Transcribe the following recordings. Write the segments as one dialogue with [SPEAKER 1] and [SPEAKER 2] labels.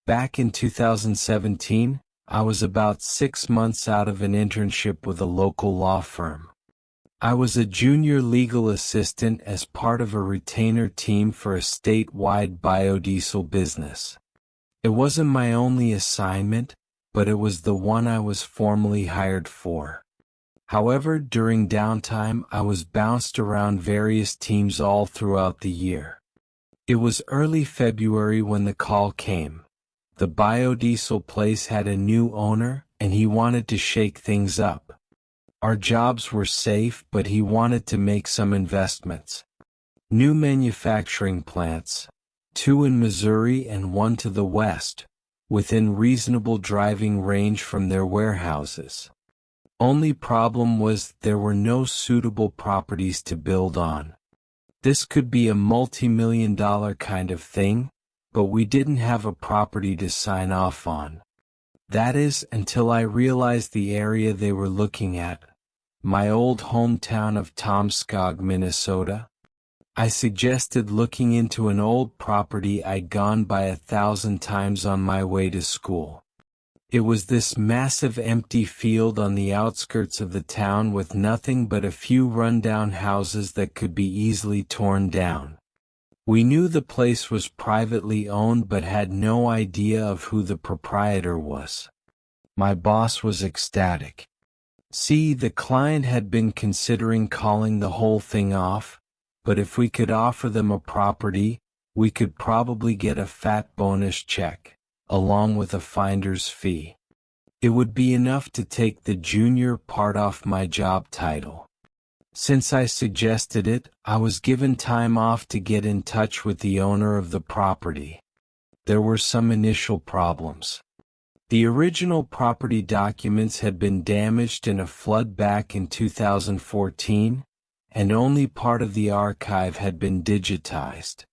[SPEAKER 1] Back in 2017, I was about 6 months out of an internship with a local law firm. I was a junior legal assistant as part of a retainer team for a statewide biodiesel business. It wasn't my only assignment, but it was the one I was formally hired for. However, during downtime, I was bounced around various teams all throughout the year. It was early February when the call came. The biodiesel place had a new owner, and he wanted to shake things up. Our jobs were safe, but he wanted to make some investments. New manufacturing plants, 2 in Missouri and 1 to the west, within reasonable driving range from their warehouses. Only problem was there were no suitable properties to build on. This could be a multi-million-dollar kind of thing, but we didn't have a property to sign off on. That is, until I realized the area they were looking at, my old hometown of Tomskog, Minnesota. I suggested looking into an old property I'd gone by 1,000 times on my way to school. It was this massive empty field on the outskirts of the town with nothing but a few rundown houses that could be easily torn down. We knew the place was privately owned but had no idea of who the proprietor was. My boss was ecstatic. See, the client had been considering calling the whole thing off, but if we could offer them a property, we could probably get a fat bonus check, along with a finder's fee. It would be enough to take the junior part off my job title. Since I suggested it, I was given time off to get in touch with the owner of the property. There were some initial problems. The original property documents had been damaged in a flood back in 2014, and only part of the archive had been digitized.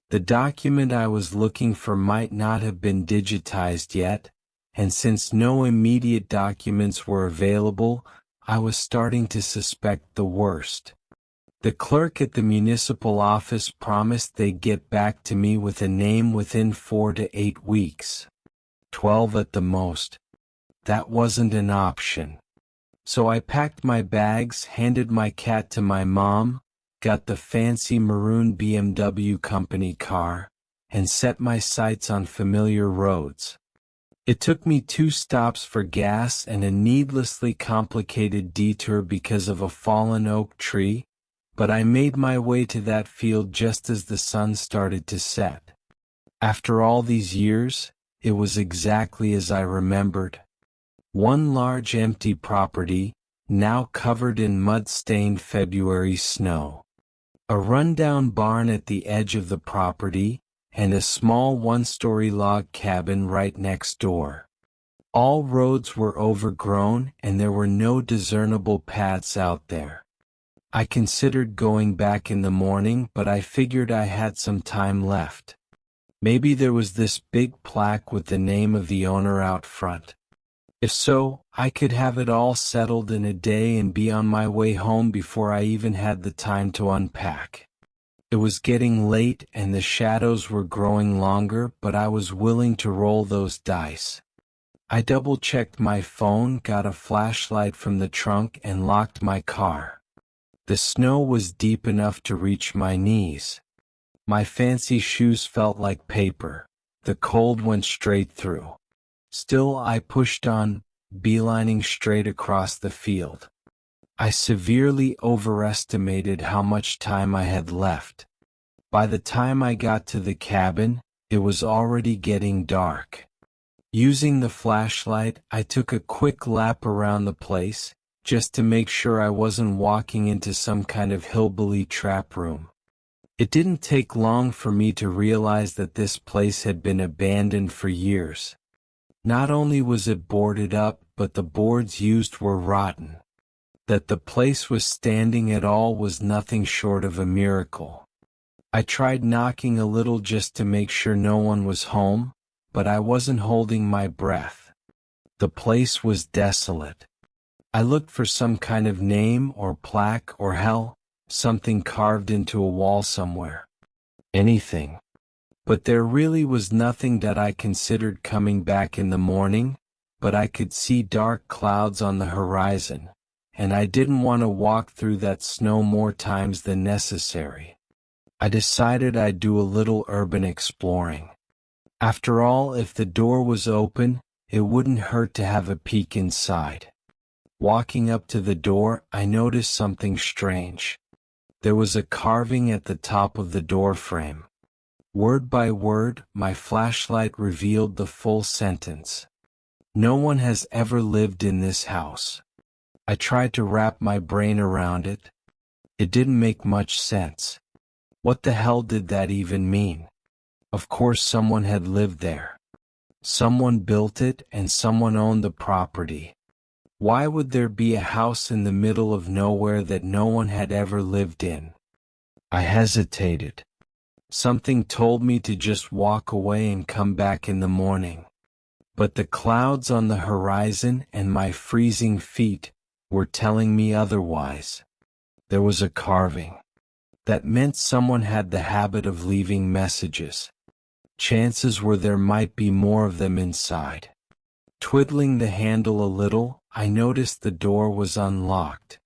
[SPEAKER 1] The document I was looking for might not have been digitized yet, and since no immediate documents were available, I was starting to suspect the worst. The clerk at the municipal office promised they'd get back to me with a name within 4 to 8 weeks. 12 at the most. That wasn't an option. So I packed my bags, handed my cat to my mom, got the fancy maroon BMW company car, and set my sights on familiar roads. It took me 2 stops for gas and a needlessly complicated detour because of a fallen oak tree, but I made my way to that field just as the sun started to set. After all these years, it was exactly as I remembered. One large empty property, now covered in mud-stained February snow. A rundown barn at the edge of the property, and a small 1-story log cabin right next door. All roads were overgrown and there were no discernible paths out there. I considered going back in the morning, but I figured I had some time left. Maybe there was this big plaque with the name of the owner out front. If so, I could have it all settled in a day and be on my way home before I even had the time to unpack. It was getting late and the shadows were growing longer, but I was willing to roll those dice. I double-checked my phone, got a flashlight from the trunk, and locked my car. The snow was deep enough to reach my knees. My fancy shoes felt like paper. The cold went straight through. Still, I pushed on, beelining straight across the field. I severely overestimated how much time I had left. By the time I got to the cabin, it was already getting dark. Using the flashlight, I took a quick lap around the place, just to make sure I wasn't walking into some kind of hillbilly trap room. It didn't take long for me to realize that this place had been abandoned for years. Not only was it boarded up, but the boards used were rotten. That the place was standing at all was nothing short of a miracle. I tried knocking a little just to make sure no one was home, but I wasn't holding my breath. The place was desolate. I looked for some kind of name or plaque or hell, something carved into a wall somewhere. Anything. But there really was nothing that I considered coming back in the morning, but I could see dark clouds on the horizon, and I didn't want to walk through that snow more times than necessary. I decided I'd do a little urban exploring. After all, if the door was open, it wouldn't hurt to have a peek inside. Walking up to the door, I noticed something strange. There was a carving at the top of the door frame. Word by word, my flashlight revealed the full sentence. "No one has ever lived in this house." I tried to wrap my brain around it. It didn't make much sense. What the hell did that even mean? Of course someone had lived there. Someone built it and someone owned the property. Why would there be a house in the middle of nowhere that no one had ever lived in? I hesitated. Something told me to just walk away and come back in the morning. But the clouds on the horizon and my freezing feet were telling me otherwise. There was a carving. That meant someone had the habit of leaving messages. Chances were there might be more of them inside. Twiddling the handle a little, I noticed the door was unlocked.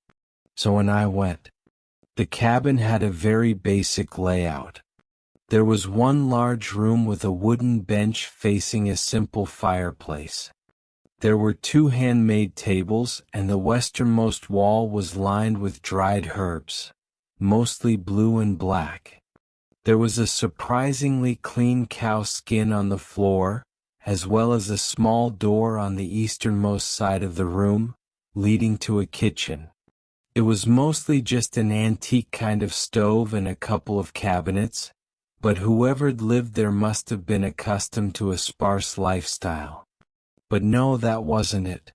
[SPEAKER 1] So in I went. The cabin had a very basic layout. There was one large room with a wooden bench facing a simple fireplace. There were 2 handmade tables, and the westernmost wall was lined with dried herbs, mostly blue and black. There was a surprisingly clean cow skin on the floor, as well as a small door on the easternmost side of the room, leading to a kitchen. It was mostly just an antique kind of stove and a couple of cabinets, but whoever'd lived there must have been accustomed to a sparse lifestyle. But no, that wasn't it.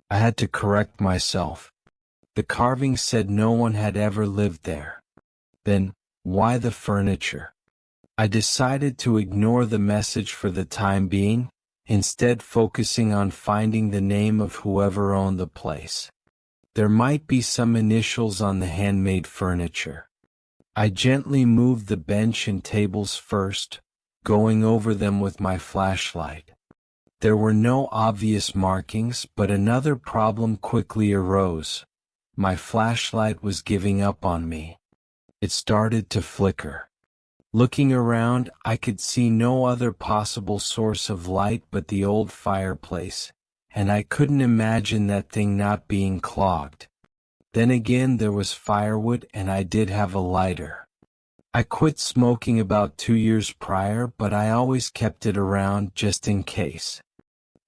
[SPEAKER 1] I had to correct myself. The carving said no one had ever lived there. Then, why the furniture? I decided to ignore the message for the time being, instead focusing on finding the name of whoever owned the place. There might be some initials on the handmade furniture. I gently moved the bench and tables first, going over them with my flashlight. There were no obvious markings, but another problem quickly arose. My flashlight was giving up on me. It started to flicker. Looking around, I could see no other possible source of light but the old fireplace, and I couldn't imagine that thing not being clogged. Then again, there was firewood and I did have a lighter. I quit smoking about 2 years prior, but I always kept it around just in case.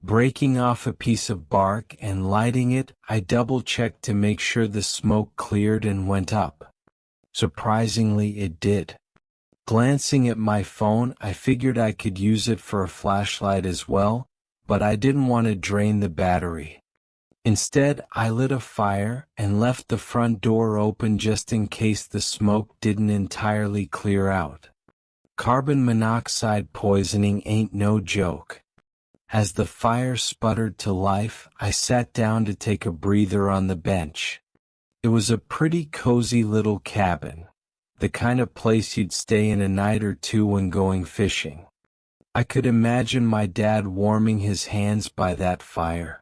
[SPEAKER 1] Breaking off a piece of bark and lighting it, I double-checked to make sure the smoke cleared and went up. Surprisingly, it did. Glancing at my phone, I figured I could use it for a flashlight as well, but I didn't want to drain the battery. Instead, I lit a fire and left the front door open just in case the smoke didn't entirely clear out. Carbon monoxide poisoning ain't no joke. As the fire sputtered to life, I sat down to take a breather on the bench. It was a pretty cozy little cabin, the kind of place you'd stay in a night or two when going fishing. I could imagine my dad warming his hands by that fire.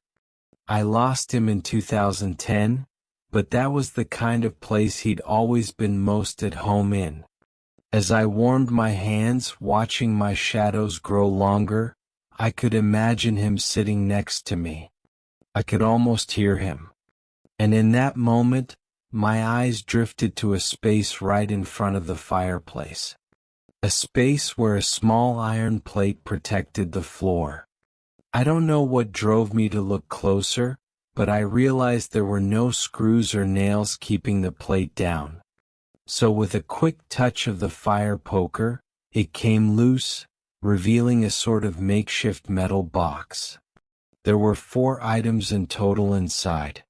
[SPEAKER 1] I lost him in 2010, but that was the kind of place he'd always been most at home in. As I warmed my hands, watching my shadows grow longer, I could imagine him sitting next to me. I could almost hear him. And in that moment, my eyes drifted to a space right in front of the fireplace. A space where a small iron plate protected the floor. I don't know what drove me to look closer, but I realized there were no screws or nails keeping the plate down. So with a quick touch of the fire poker, it came loose, revealing a sort of makeshift metal box. There were 4 items in total inside.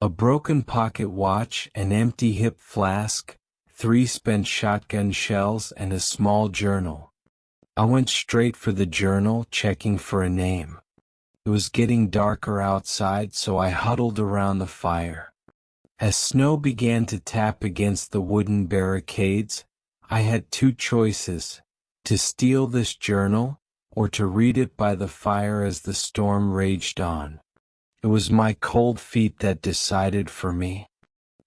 [SPEAKER 1] A broken pocket watch, an empty hip flask, 3 spent shotgun shells, and a small journal. I went straight for the journal, checking for a name. It was getting darker outside, so I huddled around the fire. As snow began to tap against the wooden barricades, I had 2 choices: To steal this journal, or to read it by the fire as the storm raged on. It was my cold feet that decided for me.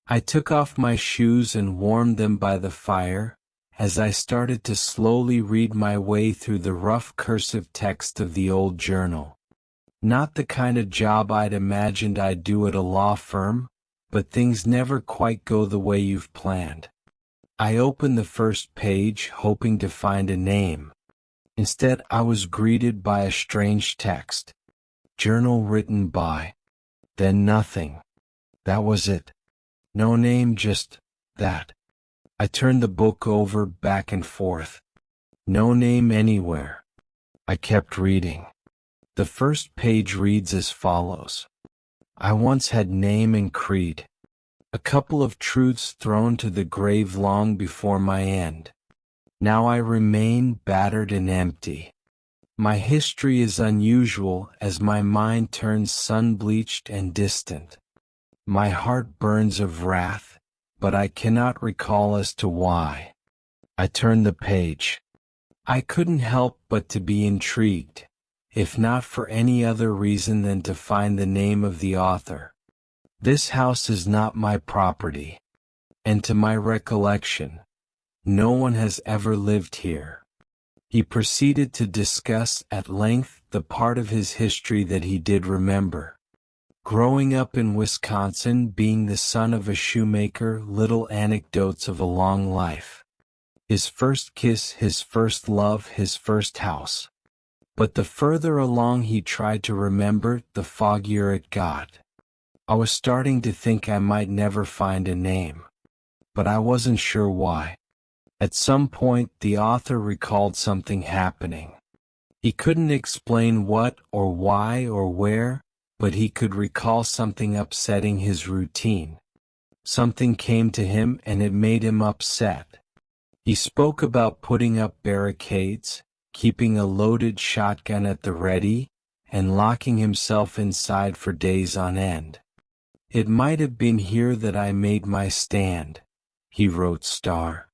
[SPEAKER 1] I took off my shoes and warmed them by the fire, as I started to slowly read my way through the rough cursive text of the old journal. Not the kind of job I'd imagined I'd do at a law firm, but things never quite go the way you've planned. I opened the first page, hoping to find a name. Instead, I was greeted by a strange text. Journal written by. Then nothing. That was it. No name, just that. I turned the book over back and forth. No name anywhere. I kept reading. The first page reads as follows. I once had name and creed. A couple of truths thrown to the grave long before my end. Now I remain battered and empty. My history is unusual as my mind turns sun-bleached and distant. My heart burns of wrath, but I cannot recall as to why. I turned the page. I couldn't help but to be intrigued, if not for any other reason than to find the name of the author. This house is not my property, and to my recollection, no one has ever lived here. He proceeded to discuss at length the part of his history that he did remember. Growing up in Wisconsin, being the son of a shoemaker, little anecdotes of a long life. His first kiss, his first love, his first house. But the further along he tried to remember, the foggier it got. I was starting to think I might never find a name. But I wasn't sure why. At some point, the author recalled something happening. He couldn't explain what or why or where, but he could recall something upsetting his routine. Something came to him and it made him upset. He spoke about putting up barricades, keeping a loaded shotgun at the ready, and locking himself inside for days on end. It might have been here that I made my stand, he wrote star.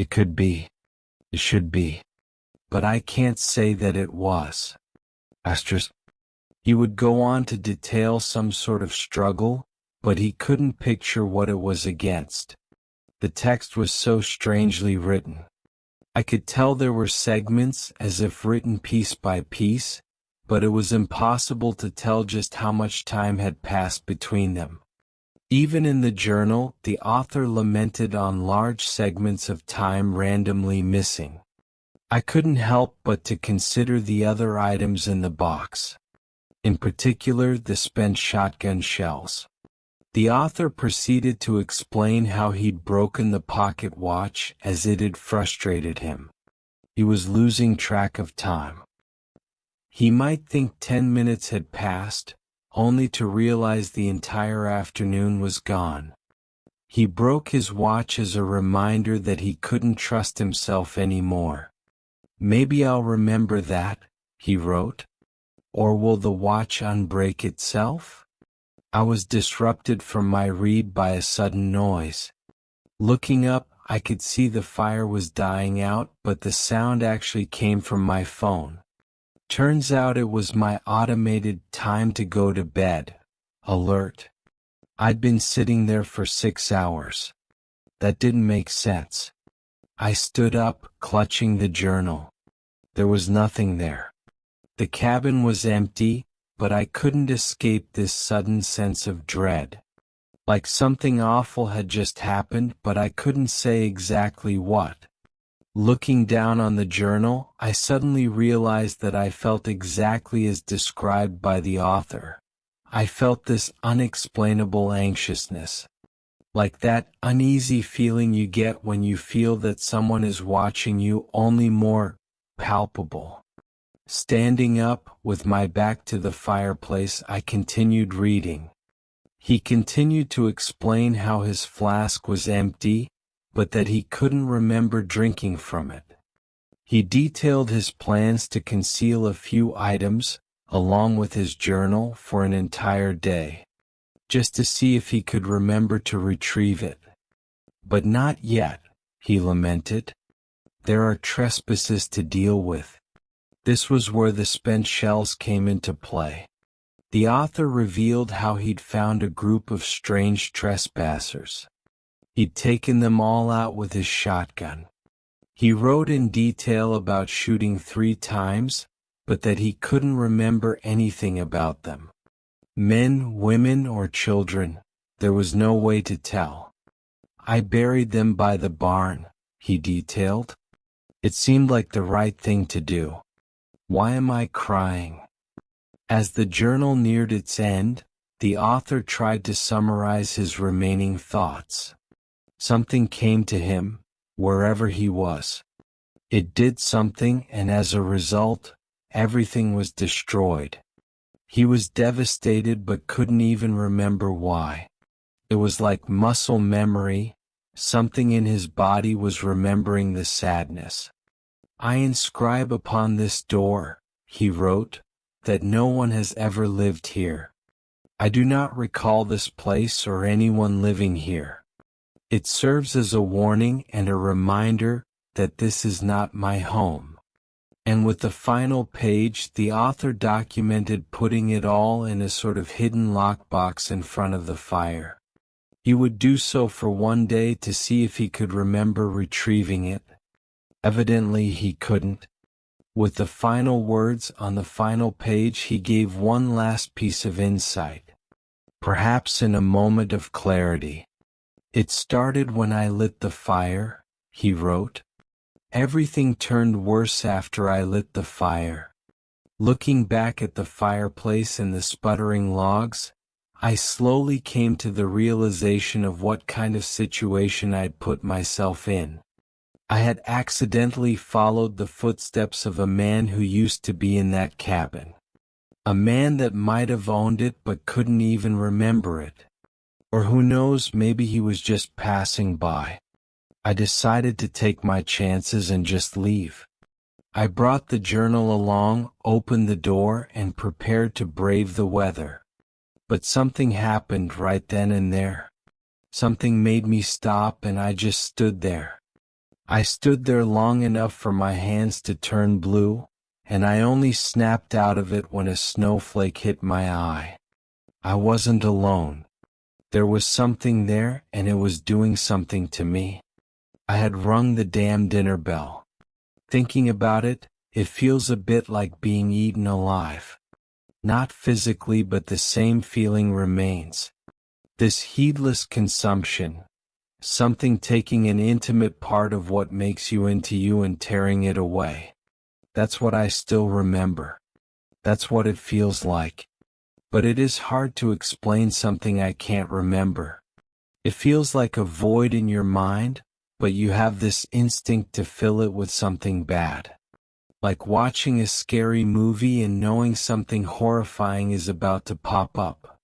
[SPEAKER 1] It could be. It should be. But I can't say that it was. Asterisk. He would go on to detail some sort of struggle, but he couldn't picture what it was against. The text was so strangely written. I could tell there were segments as if written piece by piece, but it was impossible to tell just how much time had passed between them. Even in the journal, the author lamented on large segments of time randomly missing. I couldn't help but to consider the other items in the box. In particular, the spent shotgun shells. The author proceeded to explain how he'd broken the pocket watch as it had frustrated him. He was losing track of time. He might think 10 minutes had passed, only to realize the entire afternoon was gone. He broke his watch as a reminder that he couldn't trust himself anymore. Maybe I'll remember that, he wrote. Or will the watch unbreak itself? I was disrupted from my read by a sudden noise. Looking up, I could see the fire was dying out, but the sound actually came from my phone. Turns out it was my automated time to go to bed alert. I'd been sitting there for 6 hours. That didn't make sense. I stood up, clutching the journal. There was nothing there. The cabin was empty, but I couldn't escape this sudden sense of dread. Like something awful had just happened, but I couldn't say exactly what. Looking down on the journal, I suddenly realized that I felt exactly as described by the author. I felt this unexplainable anxiousness. Like that uneasy feeling you get when you feel that someone is watching you, only more palpable. Standing up, with my back to the fireplace, I continued reading. He continued to explain how his flask was empty, but that he couldn't remember drinking from it. He detailed his plans to conceal a few items, along with his journal, for an entire day, just to see if he could remember to retrieve it. But not yet, he lamented. There are trespasses to deal with. This was where the spent shells came into play. The author revealed how he'd found a group of strange trespassers. He'd taken them all out with his shotgun. He wrote in detail about shooting 3 times, but that he couldn't remember anything about them. Men, women, or children, there was no way to tell. I buried them by the barn, he detailed. It seemed like the right thing to do. Why am I crying? As the journal neared its end, the author tried to summarize his remaining thoughts. Something came to him, wherever he was. It did something, and as a result, everything was destroyed. He was devastated but couldn't even remember why. It was like muscle memory. Something in his body was remembering the sadness. I inscribe upon this door, he wrote, that no one has ever lived here. I do not recall this place or anyone living here. It serves as a warning and a reminder that this is not my home. And with the final page, the author documented putting it all in a sort of hidden lockbox in front of the fire. He would do so for one day to see if he could remember retrieving it. Evidently he couldn't. With the final words on the final page, he gave one last piece of insight. Perhaps in a moment of clarity. It started when I lit the fire, he wrote. Everything turned worse after I lit the fire. Looking back at the fireplace and the sputtering logs, I slowly came to the realization of what kind of situation I'd put myself in. I had accidentally followed the footsteps of a man who used to be in that cabin. A man that might have owned it but couldn't even remember it. Or who knows, maybe he was just passing by. I decided to take my chances and just leave. I brought the journal along, opened the door, and prepared to brave the weather. But something happened right then and there. Something made me stop, and I just stood there. I stood there long enough for my hands to turn blue, and I only snapped out of it when a snowflake hit my eye. I wasn't alone. There was something there, and it was doing something to me. I had rung the damn dinner bell. Thinking about it, it feels a bit like being eaten alive. Not physically, but the same feeling remains. This heedless consumption. Something taking an intimate part of what makes you into you and tearing it away. That's what I still remember. That's what it feels like. But it is hard to explain something I can't remember. It feels like a void in your mind, but you have this instinct to fill it with something bad. Like watching a scary movie and knowing something horrifying is about to pop up.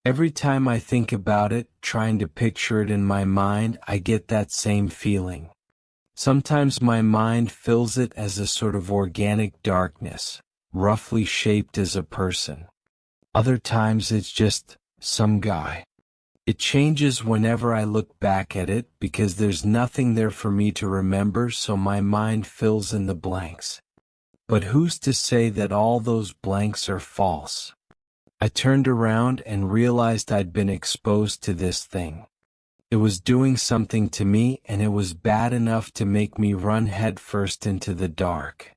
[SPEAKER 1] Every time I think about it, trying to picture it in my mind, I get that same feeling. Sometimes my mind fills it as a sort of organic darkness, roughly shaped as a person. Other times it's just some guy. It changes whenever I look back at it because there's nothing there for me to remember, so my mind fills in the blanks. But who's to say that all those blanks are false? I turned around and realized I'd been exposed to this thing. It was doing something to me, and it was bad enough to make me run headfirst into the dark.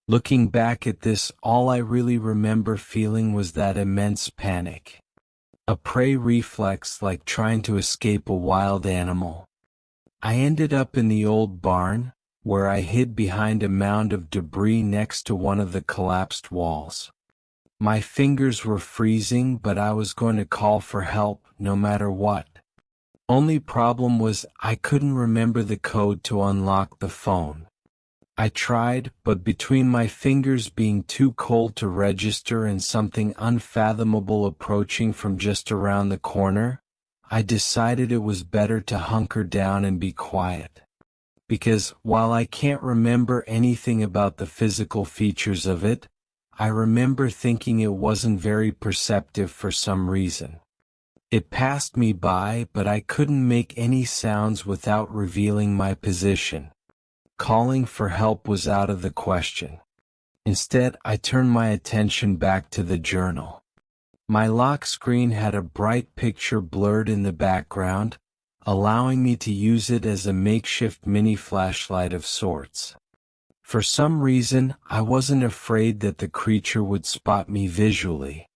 [SPEAKER 1] Looking back at this, all I really remember feeling was that immense panic. A prey reflex, like trying to escape a wild animal. I ended up in the old barn, where I hid behind a mound of debris next to one of the collapsed walls. My fingers were freezing, but I was going to call for help, no matter what. Only problem was I couldn't remember the code to unlock the phone. I tried, but between my fingers being too cold to register and something unfathomable approaching from just around the corner, I decided it was better to hunker down and be quiet. Because, while I can't remember anything about the physical features of it, I remember thinking it wasn't very perceptive for some reason. It passed me by, but I couldn't make any sounds without revealing my position. Calling for help was out of the question. Instead, I turned my attention back to the journal. My lock screen had a bright picture blurred in the background, allowing me to use it as a makeshift mini flashlight of sorts. For some reason, I wasn't afraid that the creature would spot me visually.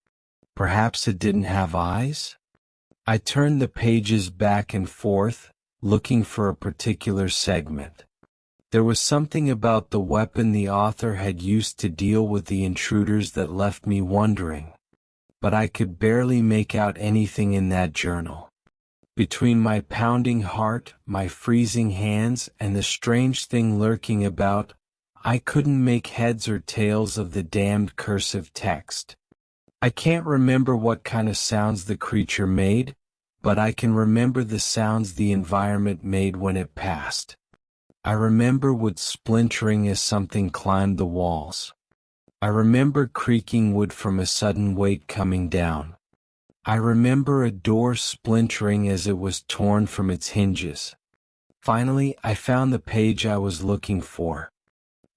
[SPEAKER 1] Perhaps it didn't have eyes? I turned the pages back and forth, looking for a particular segment. There was something about the weapon the author had used to deal with the intruders that left me wondering. But I could barely make out anything in that journal. Between my pounding heart, my freezing hands, and the strange thing lurking about, I couldn't make heads or tails of the damned cursive text. I can't remember what kind of sounds the creature made, but I can remember the sounds the environment made when it passed. I remember wood splintering as something climbed the walls. I remember creaking wood from a sudden weight coming down. I remember a door splintering as it was torn from its hinges. Finally, I found the page I was looking for.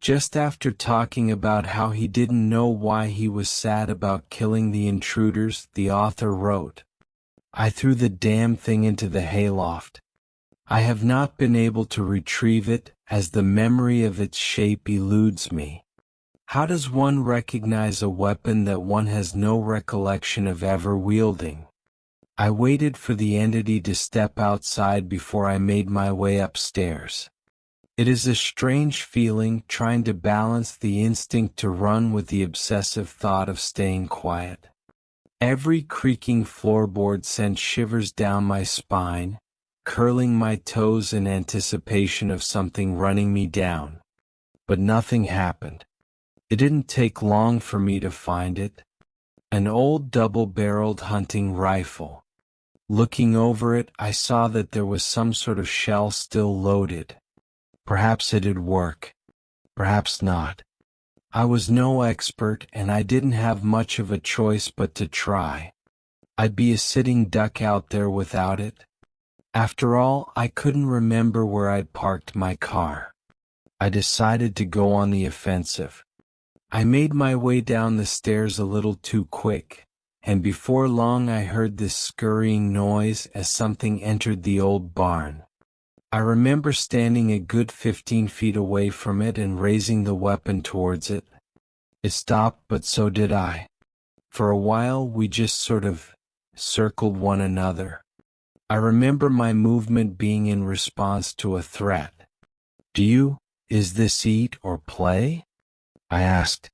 [SPEAKER 1] Just after talking about how he didn't know why he was sad about killing the intruders, the author wrote, "I threw the damn thing into the hayloft. I have not been able to retrieve it, as the memory of its shape eludes me. How does one recognize a weapon that one has no recollection of ever wielding? I waited for the entity to step outside before I made my way upstairs. It is a strange feeling trying to balance the instinct to run with the obsessive thought of staying quiet. Every creaking floorboard sent shivers down my spine, curling my toes in anticipation of something running me down. But nothing happened. It didn't take long for me to find it. An old double-barreled hunting rifle. Looking over it, I saw that there was some sort of shell still loaded. Perhaps it'd work. Perhaps not. I was no expert, and I didn't have much of a choice but to try. I'd be a sitting duck out there without it. After all, I couldn't remember where I'd parked my car. I decided to go on the offensive. I made my way down the stairs a little too quick, and before long I heard this scurrying noise as something entered the old barn. I remember standing a good 15 feet away from it and raising the weapon towards it. It stopped, but so did I. For a while we just sort of circled one another. I remember my movement being in response to a threat. Is this eat or play? I asked.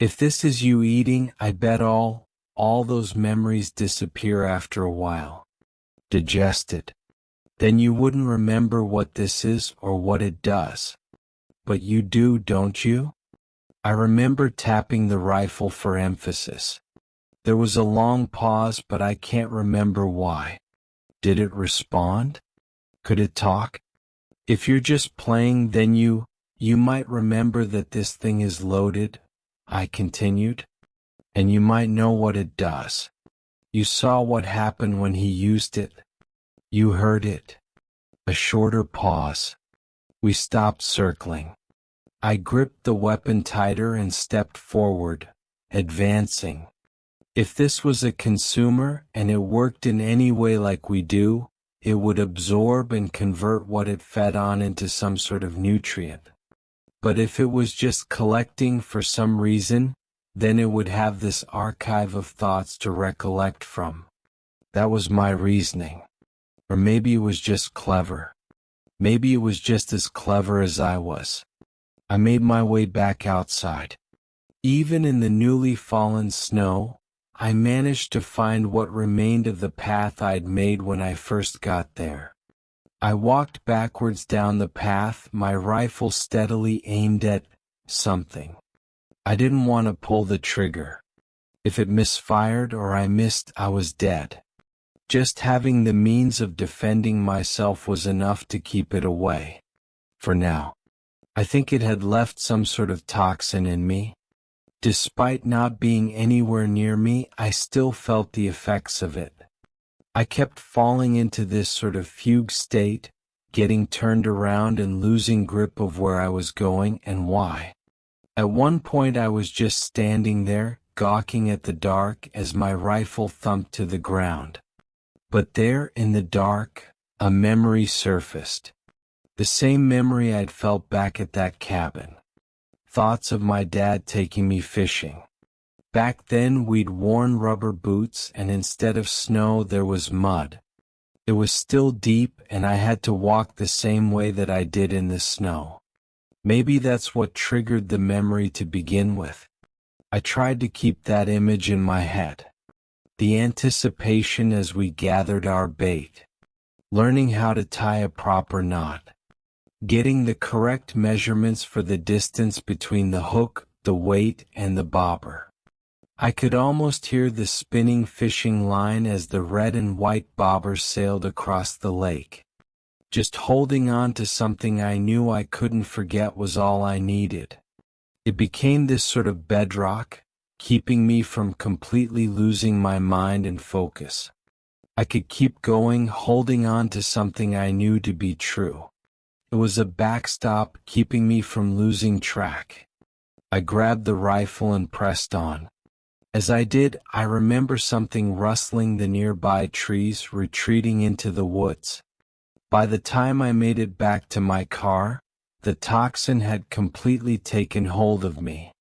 [SPEAKER 1] If this is you eating, I bet all those memories disappear after a while. Digested. Then you wouldn't remember what this is or what it does. But you do, don't you? I remember tapping the rifle for emphasis. There was a long pause, but I can't remember why. Did it respond? Could it talk? If you're just playing, then you might remember that this thing is loaded, I continued. And you might know what it does. You saw what happened when he used it. You heard it. A shorter pause. We stopped circling. I gripped the weapon tighter and stepped forward, advancing. If this was a consumer and it worked in any way like we do, it would absorb and convert what it fed on into some sort of nutrient. But if it was just collecting for some reason, then it would have this archive of thoughts to recollect from. That was my reasoning. Or maybe it was just clever. Maybe it was just as clever as I was. I made my way back outside. Even in the newly fallen snow, I managed to find what remained of the path I'd made when I first got there. I walked backwards down the path, my rifle steadily aimed at something. I didn't want to pull the trigger. If it misfired or I missed, I was dead. Just having the means of defending myself was enough to keep it away. For now. I think it had left some sort of toxin in me. Despite not being anywhere near me, I still felt the effects of it. I kept falling into this sort of fugue state, getting turned around and losing grip of where I was going and why. At one point I was just standing there, gawking at the dark as my rifle thumped to the ground. But there, in the dark, a memory surfaced. The same memory I'd felt back at that cabin. Thoughts of my dad taking me fishing. Back then we'd worn rubber boots and instead of snow there was mud. It was still deep and I had to walk the same way that I did in the snow. Maybe that's what triggered the memory to begin with. I tried to keep that image in my head. The anticipation as we gathered our bait. Learning how to tie a proper knot. Getting the correct measurements for the distance between the hook, the weight, and the bobber. I could almost hear the spinning fishing line as the red and white bobber sailed across the lake. Just holding on to something I knew I couldn't forget was all I needed. It became this sort of bedrock, keeping me from completely losing my mind and focus. I could keep going, holding on to something I knew to be true. It was a backstop keeping me from losing track. I grabbed the rifle and pressed on. As I did, I remember something rustling the nearby trees, retreating into the woods. By the time I made it back to my car, the toxin had completely taken hold of me.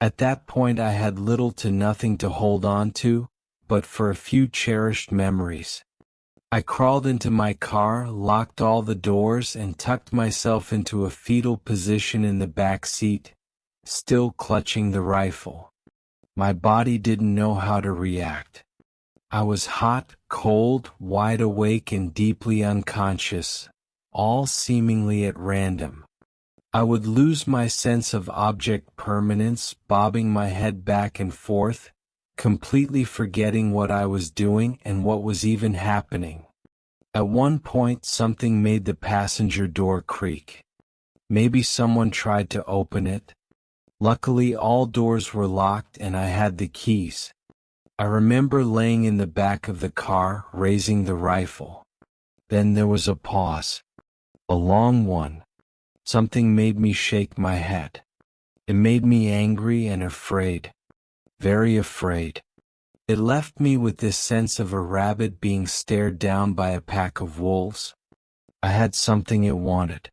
[SPEAKER 1] At that point I had little to nothing to hold on to, but for a few cherished memories. I crawled into my car, locked all the doors, and tucked myself into a fetal position in the back seat, still clutching the rifle. My body didn't know how to react. I was hot, cold, wide awake, and deeply unconscious, all seemingly at random. I would lose my sense of object permanence, bobbing my head back and forth, completely forgetting what I was doing and what was even happening. At one point something made the passenger door creak. Maybe someone tried to open it. Luckily all doors were locked and I had the keys. I remember laying in the back of the car, raising the rifle. Then there was a pause. A long one. Something made me shake my head. It made me angry and afraid. Very afraid. It left me with this sense of a rabbit being stared down by a pack of wolves. I had something it wanted.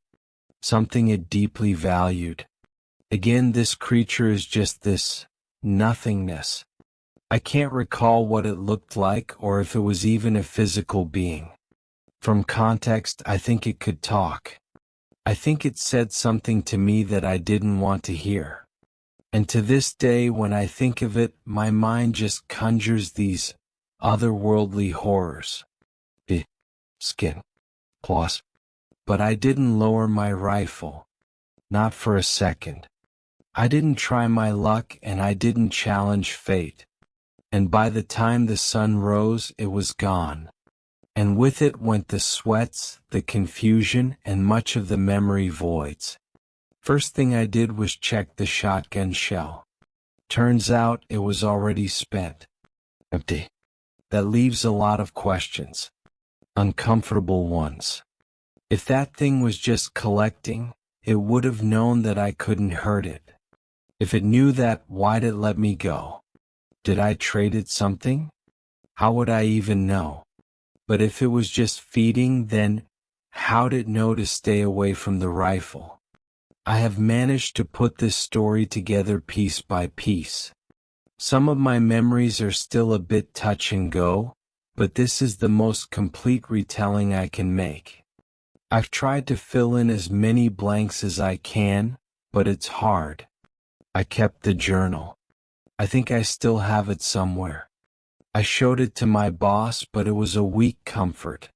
[SPEAKER 1] Something it deeply valued. Again, this creature is just this nothingness. I can't recall what it looked like or if it was even a physical being. From context, I think it could talk. I think it said something to me that I didn't want to hear. And to this day, when I think of it, my mind just conjures these otherworldly horrors. Skin. Claws. But I didn't lower my rifle. Not for a second. I didn't try my luck and I didn't challenge fate. And by the time the sun rose, it was gone. And with it went the sweats, the confusion, and much of the memory voids. First thing I did was check the shotgun shell. Turns out it was already spent. Empty. That leaves a lot of questions. Uncomfortable ones. If that thing was just collecting, it would have known that I couldn't hurt it. If it knew that, why'd it let me go? Did I trade it something? How would I even know? But if it was just feeding, then how'd it know to stay away from the rifle? I have managed to put this story together piece by piece. Some of my memories are still a bit touch and go, but this is the most complete retelling I can make. I've tried to fill in as many blanks as I can, but it's hard. I kept the journal. I think I still have it somewhere. I showed it to my boss, but it was a weak comfort.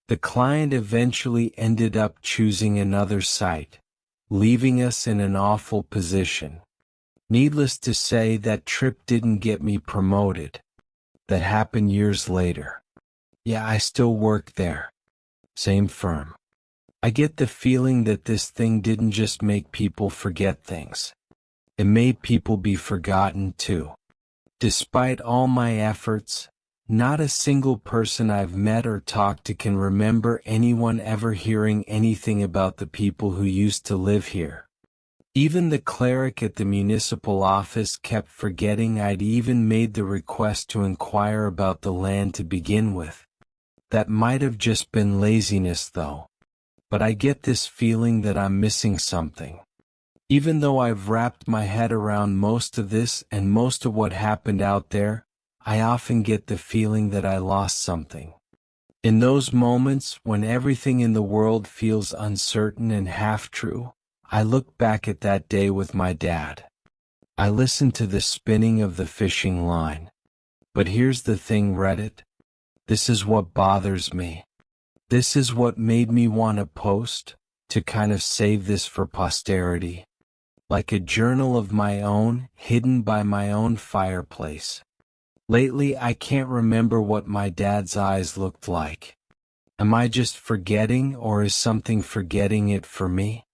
[SPEAKER 1] The client eventually ended up choosing another site, leaving us in an awful position. Needless to say, that trip didn't get me promoted. That happened years later. Yeah, I still work there. Same firm. I get the feeling that this thing didn't just make people forget things. It made people be forgotten too. Despite all my efforts, Not a single person I've met or talked to can remember anyone ever hearing anything about the people who used to live here. Even the cleric at the municipal office kept forgetting I'd even made the request to inquire about the land to begin with. That might have just been laziness though. But I get this feeling that I'm missing something. Even though I've wrapped my head around most of this and most of what happened out there, I often get the feeling that I lost something. In those moments when everything in the world feels uncertain and half-true, I look back at that day with my dad. I listen to the spinning of the fishing line. But here's the thing, Reddit. This is what bothers me. This is what made me want to post, to kind of save this for posterity. Like a journal of my own, hidden by my own fireplace. Lately, I can't remember what my dad's eyes looked like. Am I just forgetting, or is something forgetting it for me?